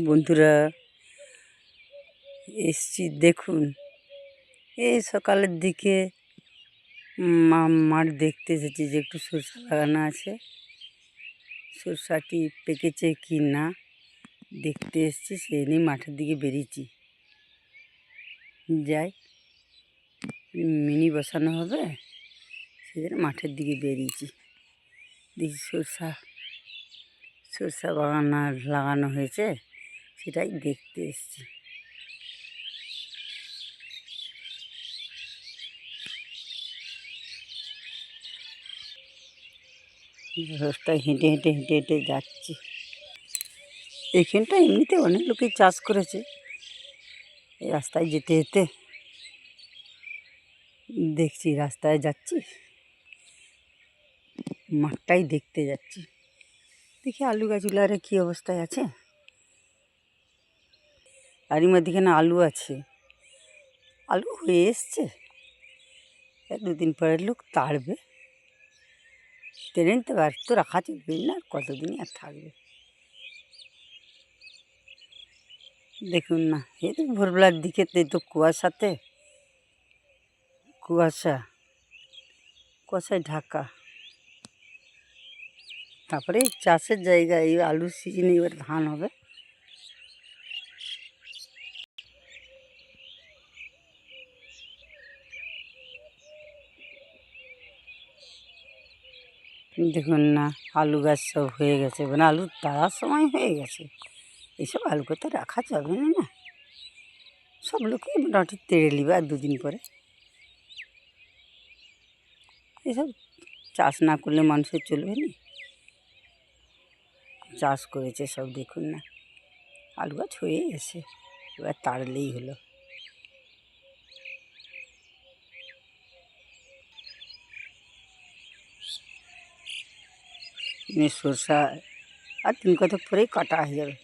বন্ধুরা এসছি দেখুন, এই সকালের দিকে মাঠ দেখতে এসেছি যে একটু সরষা লাগানো আছে। সরষাটি পেকেছে কি না দেখতে এসছি, সেই নিয়ে মাঠের দিকে বেরিয়েছি। যাই, মিনি বসানো হবে, সেই জন্য মাঠের দিকে বেরিয়েছি। দেখি সরষা বাগান লাগানো হয়েছে, সেটাই দেখতে এসছি। রাস্তায় হেঁটে হেঁটে হেঁটে হেঁটে যাচ্ছি। এইখানটা এমনিতে অনেক লোকই চাষ করেছে। এই রাস্তায় যেতে যেতে দেখছি, রাস্তায় যাচ্ছি, মাঠটাই দেখতে যাচ্ছি। দেখি আলু গাছগুলো আরে কী অবস্থায় আছে। আর এর মধ্যেখানে আলু আছে, আলু হয়ে এসছে, 2 দিন পরের লোক তাড়বে, ট্রেন তো আর তো রাখা চলবে না, কতদিনই আর থাকবে। দেখুন না, এই তো ভোরবেলার দিকে তো কুয়াশায় ঢাকা। তারপরে চাষের জায়গা, এই আলুর সিজনে এবার ধান হবে। দেখুন না, আলু গাছ সব হয়ে গেছে, মানে আলু তাড়ার সময় হয়ে গেছে। এইসব আলুকে তো রাখা যাবে না, সব লোকে মোটামুটি তেড়ে নিবে আর 2 দিন পরে। এসব চাষ না করলে মানুষের চলবে না। চাষ করেছে সব, দেখুন না, আলু গাছ হয়ে গেছে, এবার তাড়লেই হলো। সরষা আর 3 কতক পরেই কাটা হয়ে যাবে।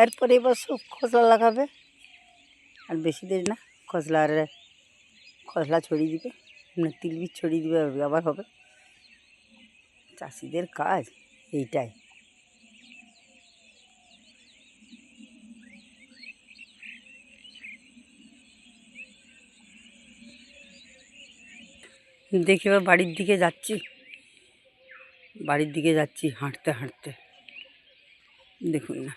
এরপরে এবার সব খসলা লাগাবে, আর বেশি দেরি না, খসলা ছড়িয়ে দিবে, তিল বীজ ছড়িয়ে দিবে, আবার হবে। চাষিদের কাজ এইটাই। দেখি এবার বাড়ির দিকে যাচ্ছি হাঁটতে হাঁটতে। দেখুন না,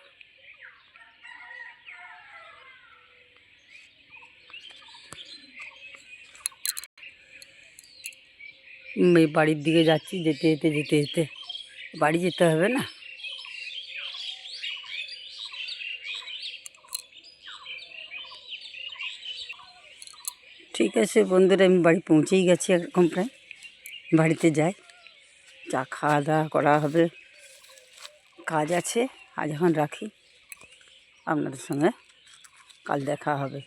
এই বাড়ির দিকে যাচ্ছি, যেতে যেতে বাড়ি যেতে হবে না। ঠিক আছে বন্ধুরা, আমি বাড়ি পৌঁছেই গেছি এখন প্রায়। বাড়িতে যাই, চা খাওয়া দাওয়া করা হবে, কাজ আছে। আজ এখন রাখি, আপনাদের সঙ্গে কাল দেখা হবে।